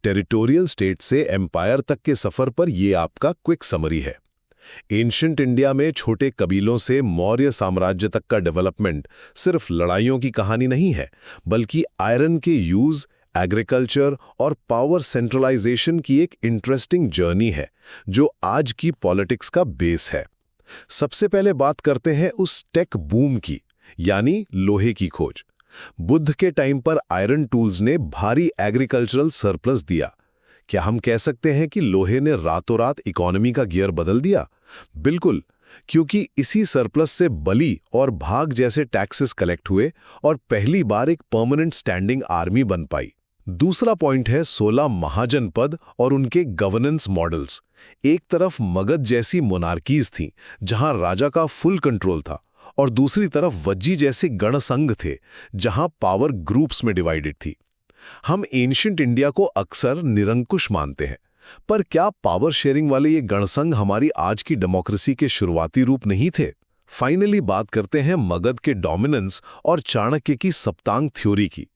Territorial state से empire तक के सफर पर ये आपका क्विक समरी है। एंशिएंट इंडिया में छोटे कबीलों से मौर्य साम्राज्य तक का डेवलपमेंट सिर्फ लड़ाइयों की कहानी नहीं है, बल्कि आयरन के यूज, एग्रीकल्चर और पावर सेंट्रलाइजेशन की एक इंटरेस्टिंग जर्नी है, जो आज की पॉलिटिक्स का बेस है। सबसे पहले बात करते हैं उस टेक बूम की, यानी लोहे की खोज। बुद्ध के टाइम पर आयरन टूल्स ने भारी एग्रीकल्चरल सरप्लस दिया। क्या हम कह सकते हैं कि लोहे ने रातों रात इकोनॉमी का गियर बदल दिया? बिल्कुल, क्योंकि इसी सरप्लस से बली और भाग जैसे टैक्सेस कलेक्ट हुए और पहली बार एक परमानेंट स्टैंडिंग आर्मी बन पाई। दूसरा पॉइंट है 16 महाजनपद और उनके गवर्नेंस मॉडल्स। एक तरफ मगध जैसी मोनार्कीज थी, जहां राजा का फुल कंट्रोल था, और दूसरी तरफ वज्जी जैसे गणसंघ थे, जहां पावर ग्रुप्स में डिवाइडेड थी। हम एंशिएंट इंडिया को अक्सर निरंकुश मानते हैं, पर क्या पावर शेयरिंग वाले ये गणसंघ हमारी आज की डेमोक्रेसी के शुरुआती रूप नहीं थे? फाइनली बात करते हैं मगध के डोमिनेंस और चाणक्य की सप्तांग थ्योरी की।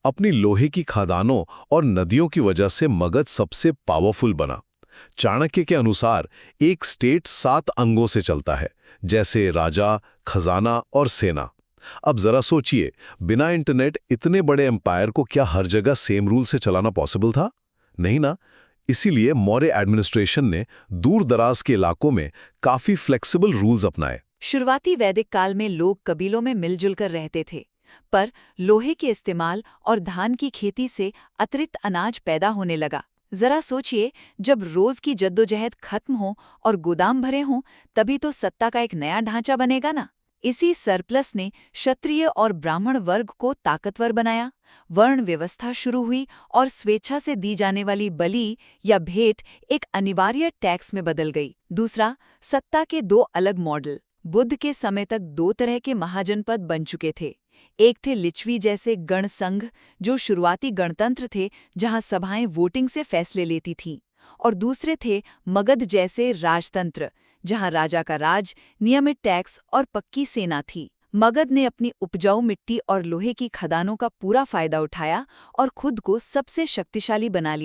अपनी लोहे की खदानों और नदियों की वजह से मगध सबसे पावरफुल बना। चाणक्य के अनुसार एक स्टेट 7 अंगों से चलता है, जैसे राजा, खजाना और सेना। अब जरा सोचिए, बिना इंटरनेट इतने बड़े एम्पायर को क्या हर जगह सेम रूल से चलाना पॉसिबल था? नहीं ना। इसीलिए मौर्य एडमिनिस्ट्रेशन ने दूर दराज के इलाकों में काफी फ्लेक्सिबल रूल्स अपनाए। शुरुआती वैदिक काल में लोग कबीलों में मिलजुल कर रहते थे, पर लोहे के इस्तेमाल और धान की खेती से अतिरिक्त अनाज पैदा होने लगा। जरा सोचिए, जब रोज की जद्दोजहद खत्म हो और गोदाम भरे हों, तभी तो सत्ता का एक नया ढांचा बनेगा ना। इसी सरप्लस ने क्षत्रिय और ब्राह्मण वर्ग को ताकतवर बनाया, वर्ण व्यवस्था शुरू हुई और स्वेच्छा से दी जाने वाली बलि या भेंट एक अनिवार्य टैक्स में बदल गई। दूसरा, सत्ता के 2 अलग मॉडल। बुद्ध के समय तक 2 तरह के महाजनपद बन चुके थे। एक थे लिच्छवी जैसे गण संघ, जो शुरुआती गणतंत्र थे, जहां सभाएं वोटिंग से फैसले लेती थीं, और दूसरे थे मगध जैसे राजतंत्र, जहां राजा का राज, नियमित टैक्स और पक्की सेना थी। मगध ने अपनी उपजाऊ मिट्टी और लोहे की खदानों का पूरा फायदा उठाया और खुद को सबसे शक्तिशाली बना लिया।